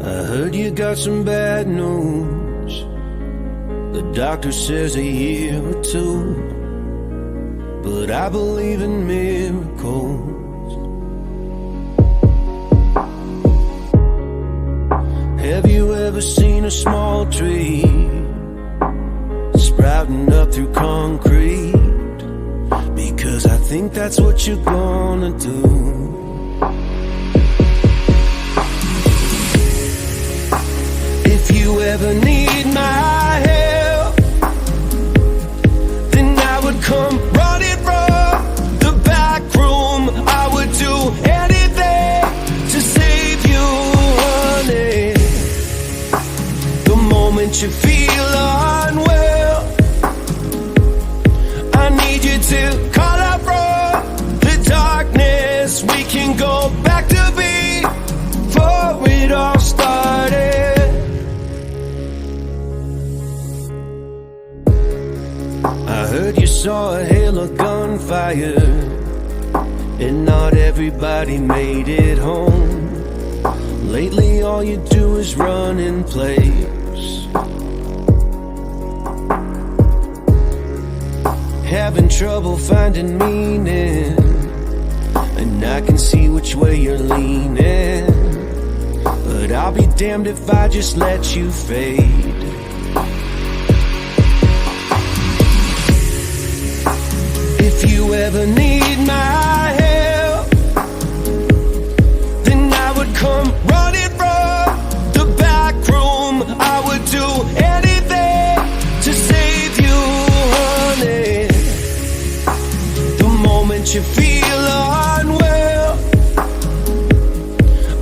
I heard you got some bad news. The doctor says a year or two, but I believe in miracles. Have you ever seen a small tree sprouting up through concrete? Because I think that's what you're gonna do. If you ever need my help, then I would come running from the back room. I would do anything to save you, honey. The moment you feel unwell, I need you to call out from the darkness. We can go back to before it all started. I heard you saw a hail of gunfire, and not everybody made it home. Lately all you do is run in place, having trouble finding meaning, and I can see which way you're leaning. But I'll be damned if I just let you fade. If you ever need my help, then I would come running from the back room. I would do anything to save you, honey. The moment you feel unwell,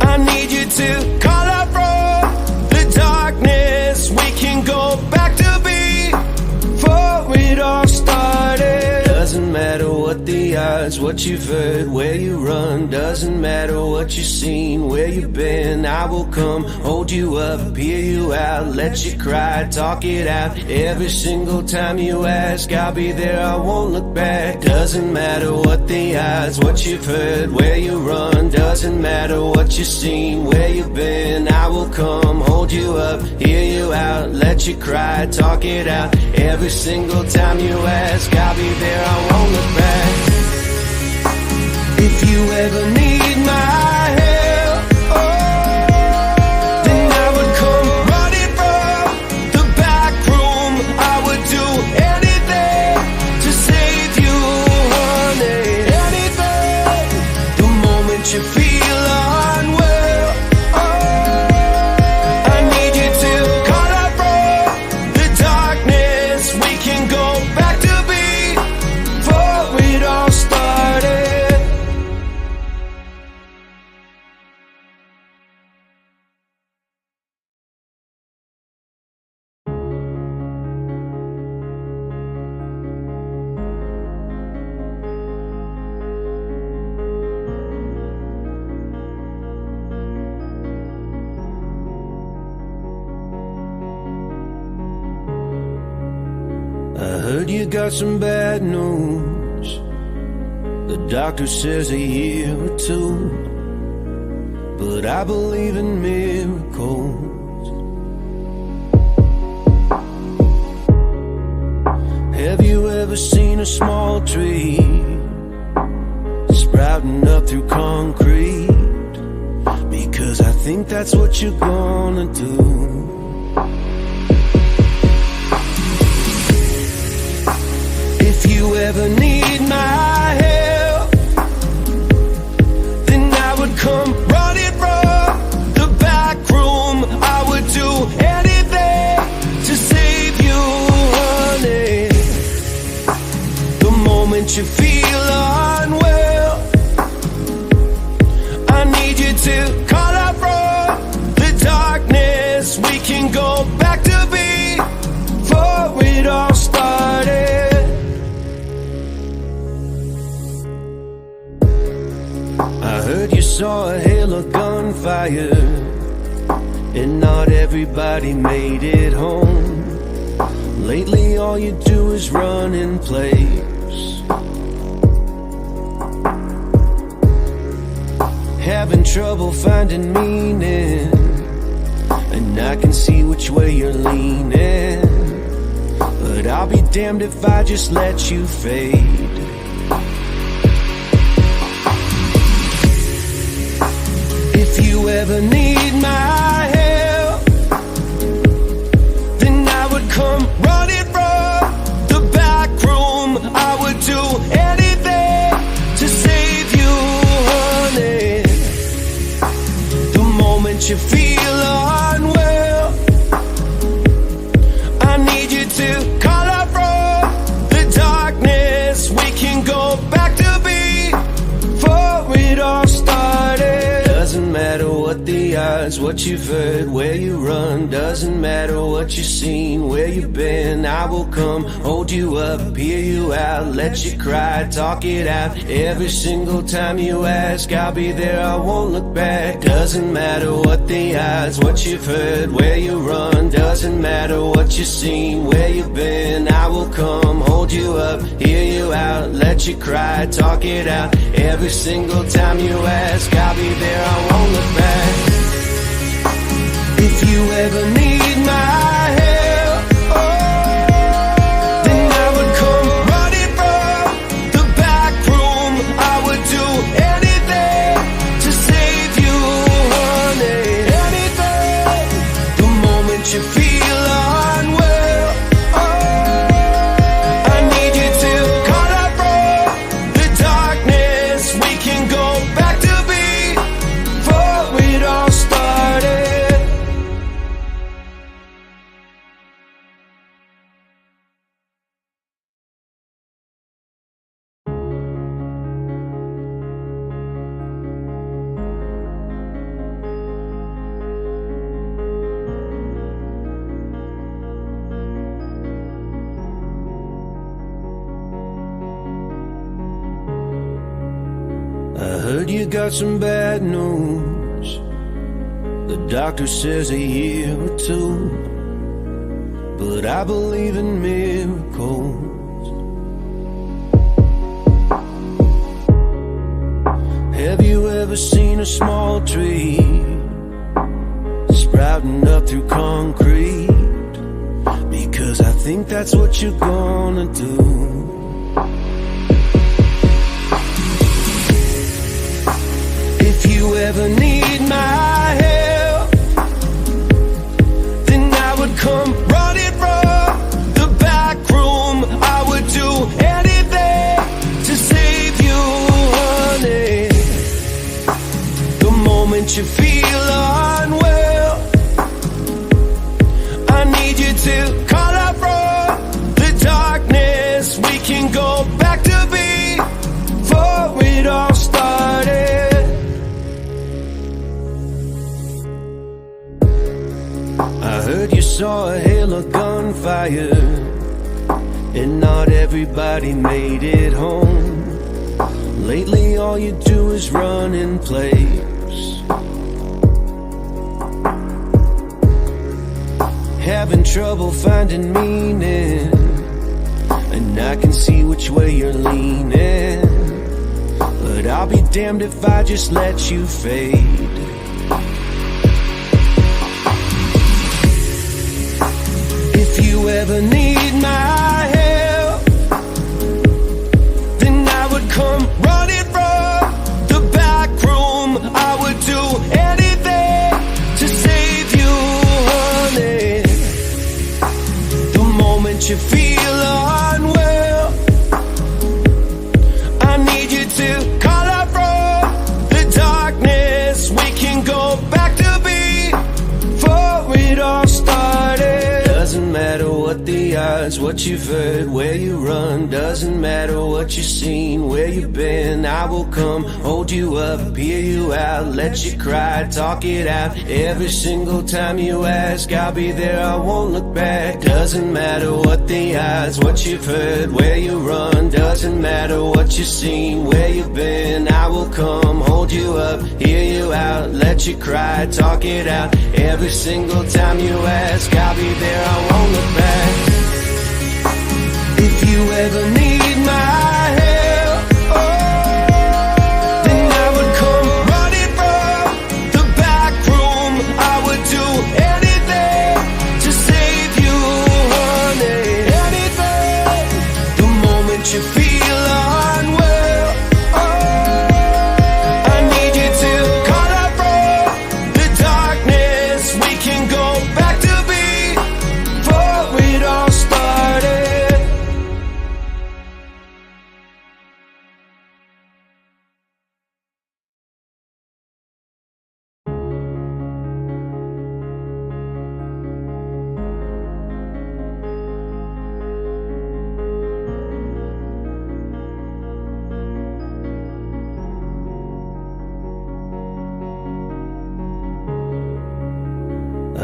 I need you to call out from the darkness. We can go back to before it all started. Doesn't matter what the odds, what you've heard, where you run. Doesn't matter what you've seen, where you've been. I will come, hold you up, hear you out, let you cry, talk it out. Every single time you ask, I'll be there, I won't look back. Doesn't matter what the odds, what you've heard, where you run. Doesn't matter what you've seen, where you've been. I will come, hold you up, hear you out, let you cry, talk it out. Every single time you ask, I'll be there, I won't look back. If you ever need my help, then I would come running from the back room. I would do anything to save you, honey. Anything. The moment you feel unwell, I need you to call out from the darkness. We can go back to before it all started. I heard you got some bad news. The doctor says a year or two, but I believe in miracles. Have you ever seen a small tree sprouting up through concrete? Because I think that's what you're gonna do. If you ever need my help, then I would come running from the back room. I would do anything to save you, honey. The moment you feel unwell, I need you to call out from the darkness. We can go back to before it all started. I heard you saw a hail of gunfire, and not everybody made it home. Lately all you do is run in place, having trouble finding meaning, and I can see which way you're leaning. But I'll be damned if I just let you fade. If you ever need my help, then I would come running from the back room. I would do anything to save you, honey. The moment you feel unwell, I need you to call out from the darkness. We can go back to before it all started. Doesn't matter what the odds, what you've heard, where you run. Doesn't matter what you've seen, where you've been. I will come, hold you up, hear you out, let you cry, talk it out. Every single time you ask, I'll be there, I won't look back. Doesn't matter what the odds, what you've heard, where you run. Doesn't matter what you've seen, where you've been. I will come, hold you up, hear you out, let you cry, talk it out. Every single time you ask, I'll be there, I won't look back. If you ever need my help, then I would come running from the back room. I would do anything to save you, honey. Anything. The moment you feel unwell, I need you to call out from the darkness. We can go back to before it all started. I heard you got some bad news. The doctor says a year or two, but I believe in miracles. Have you ever seen a small tree sprouting up through concrete? Because I think that's what you're gonna do. If you ever need my help, then I would come running from the back room. I would do anything to save you, honey. The moment you feel unwell, I need you to call out from the darkness. We can go back to before it all started. I heard you saw a hail of gunfire, and not everybody made it home. Lately all you do is run in place, having trouble finding meaning, and I can see which way you're leaning. But I'll be damned if I just let you fade. If you ever need my help, then I would come running from the back room. I would do anything to save you, honey. The moment you feel unwell, I need you to call out from the darkness. We can go back to before it all started. Doesn't matter what the odds, what you've heard, where you run. Doesn't matter what you've seen, where you've been. I will come, hold you up, hear you out, let you cry, talk it out. Every single time you ask, I'll be there, I won't look back. Doesn't matter what the odds, what you've heard, where you run. Doesn't matter what you've seen, where you've been. I will come, hold you up, hear you out, let you cry, talk it out. Every single time you ask, I'll be there, I won't look back. If you ever need my help, then I would come running from the back room. I would do anything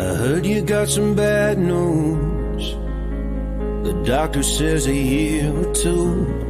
I heard you got some bad news. The doctor says a year or two.